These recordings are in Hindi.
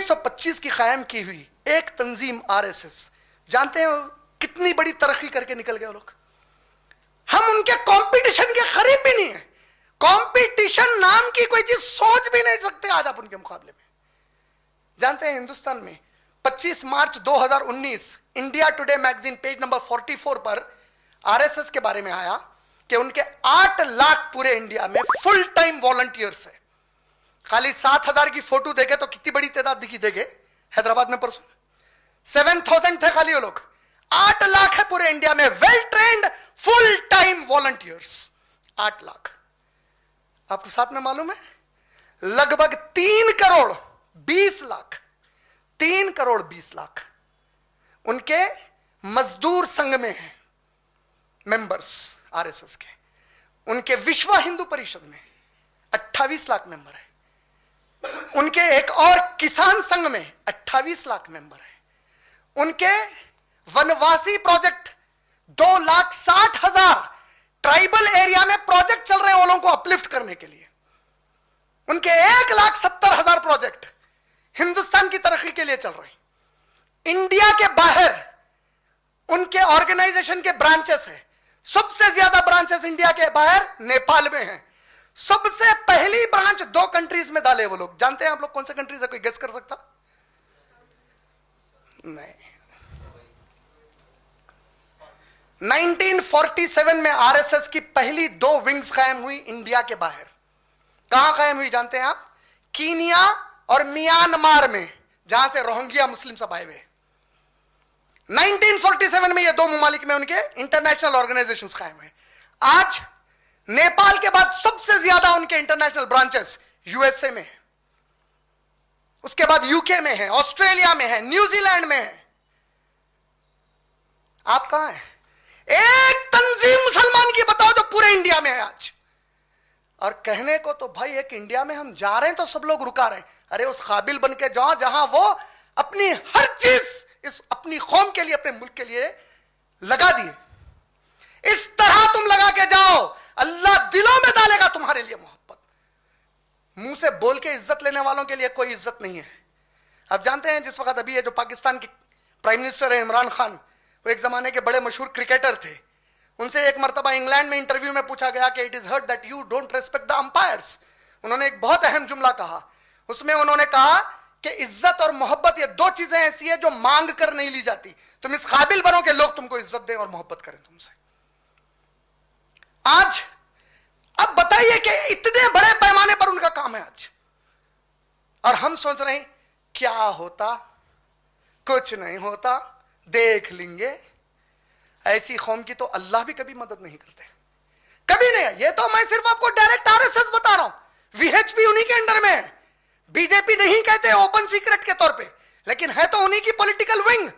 1925 की कायम की हुई एक तंजीम आरएसएस, जानते हैं कितनी बड़ी तरक्की करके निकल गए लोग। हम उनके कंपटीशन के करीब भी नहीं है। कंपटीशन नाम की कोई चीज सोच भी नहीं सकते आज आप उनके मुकाबले में। जानते हैं हिंदुस्तान में 25 मार्च 2019 India today magazine page number 44 पर आरएसएस के बारे में आया कि उनके 8 लाख पूरे इंडिया में फुल टाइम वॉलंटियर्स है। खाली 7,000 की फोटो देखे तो कितनी बड़ी तादाद दिखी देखे। हैदराबाद में परसों 7,000 थे खाली वो लोग। 8 लाख है पूरे इंडिया में well trained full time volunteers. 8 lakh. आपको साथ में मालूम है लगभग 3 करोड़ 20 लाख 3 करोड़ 20 लाख उनके मजदूर संघ में हैं मेंबर्स आरएसएस के। उनके विश्व हिंदू परिषद में 28 लाख मेंबर है। उनके एक और किसान संघ में 28 लाख मेंबर है। उनके वनवासी प्रोजेक्ट 2,60,000 ट्राइबल एरिया में प्रोजेक्ट चल रहे हैं वो लोगों को अपलिफ्ट करने के लिए। उनके 1,70,000 प्रोजेक्ट हिंदुस्तान की तरक्की के लिए चल रहे हैं। इंडिया के बाहर उनके ऑर्गेनाइजेशन के ब्रांचेस है। सबसे ज्यादा ब्रांचेस इंडिया के बाहर नेपाल में हैं। सबसे पहली ब्रांच 2 कंट्रीज में डाले वो लोग। जानते हैं आप लोग कौन से कंट्रीज है? कोई गेस कर सकता? नहीं। 1947 में आरएसएस की पहली 2 विंग्स कायम हुई इंडिया के बाहर। कहां कायम हुई जानते हैं आप? कीनिया और म्यांमार में, जहां से रोहिंग्या मुस्लिम सब आए हुए। 1947 में ये 2 ममालिक में उनके इंटरनेशनल ऑर्गेनाइजेशंस कायम हुए। आज नेपाल के बाद सबसे ज्यादा उनके इंटरनेशनल ब्रांचेस यूएसए में है, उसके बाद यूके में है, ऑस्ट्रेलिया में है, न्यूजीलैंड में है। आप कहां हैं? एक तंजीम मुसलमान की बताओ जो पूरे इंडिया में है आज। और कहने को तो भाई एक इंडिया में हम जा रहे हैं तो सब लोग रुका रहे हैं। अरे उस काबिल बन के जाओ जहां वो अपनी हर चीज इस अपनी कौम के लिए, अपने मुल्क के लिए लगा दिए। इस तरह तुम लगा के जाओ, अल्लाह दिलों में डालेगा तुम्हारे लिए मोहब्बत। मुंह से बोल के इज्जत लेने वालों के लिए कोई इज्जत नहीं है। आप जानते हैं जिस वक्त अभी ये जो पाकिस्तान के प्राइम मिनिस्टर है इमरान खान, वो एक जमाने के बड़े मशहूर क्रिकेटर थे। उनसे एक मरतबा इंग्लैंड में इंटरव्यू में पूछा गया कि it is heard that you don't respect the umpires. उन्होंने एक बहुत अहम जुमला कहा। उसमें उन्होंने कहा कि इज्जत और मोहब्बत ये 2 चीजें ऐसी है जो मांग कर नहीं ली जाती। तुम इस काबिल बनो कि लोग तुमको इज्जत दें और मोहब्बत करें तुमसे। आज अब बताइए कि इतने बड़े पैमाने पर उनका काम है आज, और हम सोच रहे हैं क्या होता, कुछ नहीं होता, देख लेंगे। ऐसी कौम की तो अल्लाह भी कभी मदद नहीं करते, कभी नहीं। ये तो मैं सिर्फ आपको डायरेक्ट आरएसएस बता रहा हूं। वीएचपी उन्हीं के अंडर में है। बीजेपी नहीं कहते ओपन सीक्रेट के तौर पे, लेकिन है तो उन्हीं की पॉलिटिकल विंग।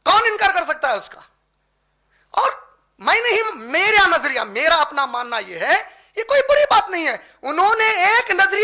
कौन इनकार कर सकता है उसका? और मैं नहीं, मेरा नजरिया, मेरा अपना मानना यह है, ये कोई बुरी बात नहीं है। उन्होंने एक नजरिया